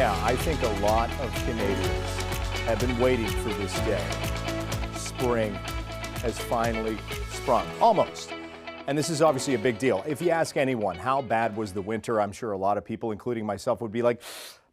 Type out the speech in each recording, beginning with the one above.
Yeah, I think a lot of Canadians have been waiting for this day. Spring has finally sprung, almost. And this is obviously a big deal. If you ask anyone, how bad was the winter? I'm sure a lot of people, including myself, would be like,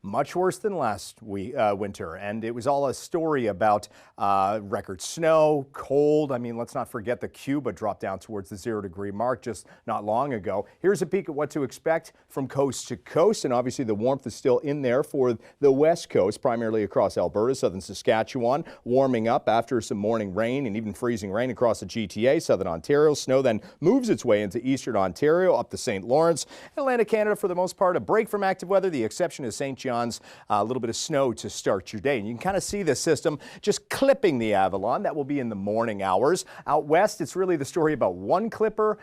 much worse than last winter. And it was all a story about record snow, cold. I mean, let's not forget that Cuba dropped down towards the 0-degree mark just not long ago. Here's a peek at what to expect from coast to coast. And obviously the warmth is still in there for the west coast, primarily across Alberta, southern Saskatchewan, warming up after some morning rain and even freezing rain across the GTA, southern Ontario. Snow then moves its way into eastern Ontario, up to St. Lawrence. Atlantic Canada, for the most part, a break from active weather. The exception is St. John's. A little bit of snow to start your day. And you can kind of see the system just clipping the Avalon. That will be in the morning hours. Out west, it's really the story about one clipper,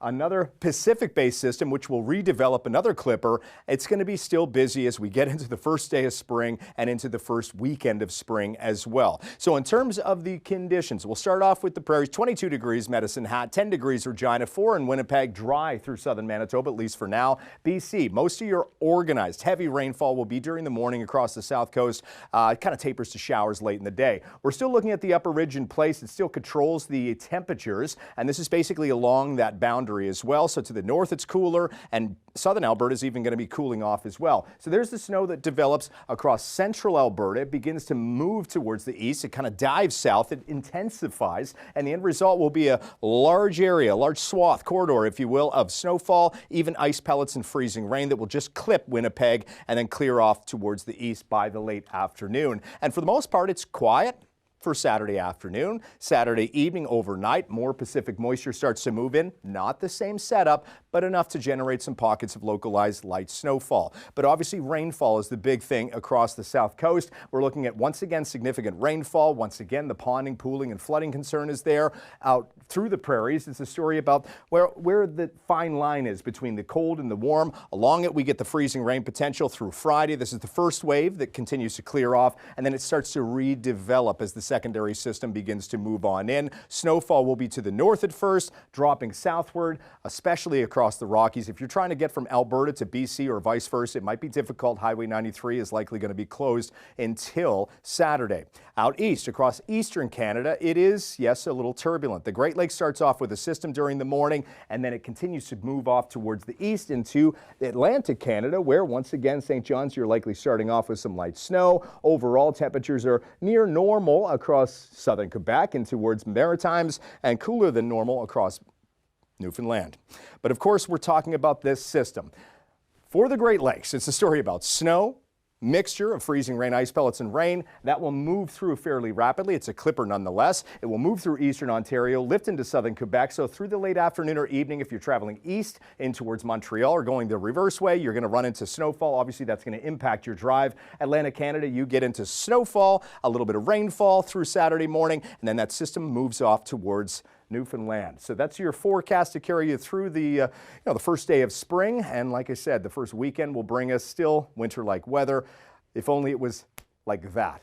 another Pacific-based system, which will redevelop another clipper. It's going to be still busy as we get into the first day of spring and into the first weekend of spring as well. So in terms of the conditions, we'll start off with the prairies. 22 degrees Medicine Hat, 10 degrees Regina, 4 in Winnipeg, dry through southern Manitoba, at least for now. BC, most of your organized heavy rainfall will be during the morning across the south coast. It kind of tapers to showers late in the day. We're still looking at the upper ridge in place. It still controls the temperatures, and this is basically along that boundary as well. So to the north it's cooler, and southern Alberta is even going to be cooling off as well. So there's the snow that develops across central Alberta. It begins to move towards the east. It kind of dives south. It intensifies, and the end result will be a large area, a large swath, corridor, if you will, of snowfall, even ice pellets and freezing rain that will just clip Winnipeg and then clear off towards the east by the late afternoon. And for the most part, it's quiet for Saturday afternoon. Saturday evening, overnight, more Pacific moisture starts to move in. Not the same setup, but enough to generate some pockets of localized light snowfall. But obviously rainfall is the big thing across the south coast. We're looking at, once again, significant rainfall. Once again, the ponding, pooling, and flooding concern is there. Out through the prairies, it's a story about where the fine line is between the cold and the warm. Along it, we get the freezing rain potential through Friday. This is the first wave that continues to clear off, and then it starts to redevelop as the secondary system begins to move on in. Snowfall will be to the north at first, dropping southward, especially across the Rockies. If you're trying to get from Alberta to BC or vice versa, it might be difficult. Highway 93 is likely going to be closed until Saturday. Out east, across eastern Canada, it is, yes, a little turbulent. The Great Lakes starts off with a system during the morning, and then it continues to move off towards the east into Atlantic Canada, where once again, St. John's, you're likely starting off with some light snow. Overall, temperatures are near normal across southern Quebec and towards Maritimes, and cooler than normal across Newfoundland. But of course, we're talking about this system. For the Great Lakes, it's a story about snow, mixture of freezing rain, ice pellets, and rain that will move through fairly rapidly. It's a clipper nonetheless. It will move through eastern Ontario, lift into southern Quebec. So through the late afternoon or evening, if you're traveling east in towards Montreal or going the reverse way, you're going to run into snowfall. Obviously, that's going to impact your drive. Atlantic Canada, you get into snowfall, a little bit of rainfall through Saturday morning, and then that system moves off towards Newfoundland. So that's your forecast to carry you through the first day of spring. And like I said, the first weekend will bring us still winter-like weather. If only it was like that.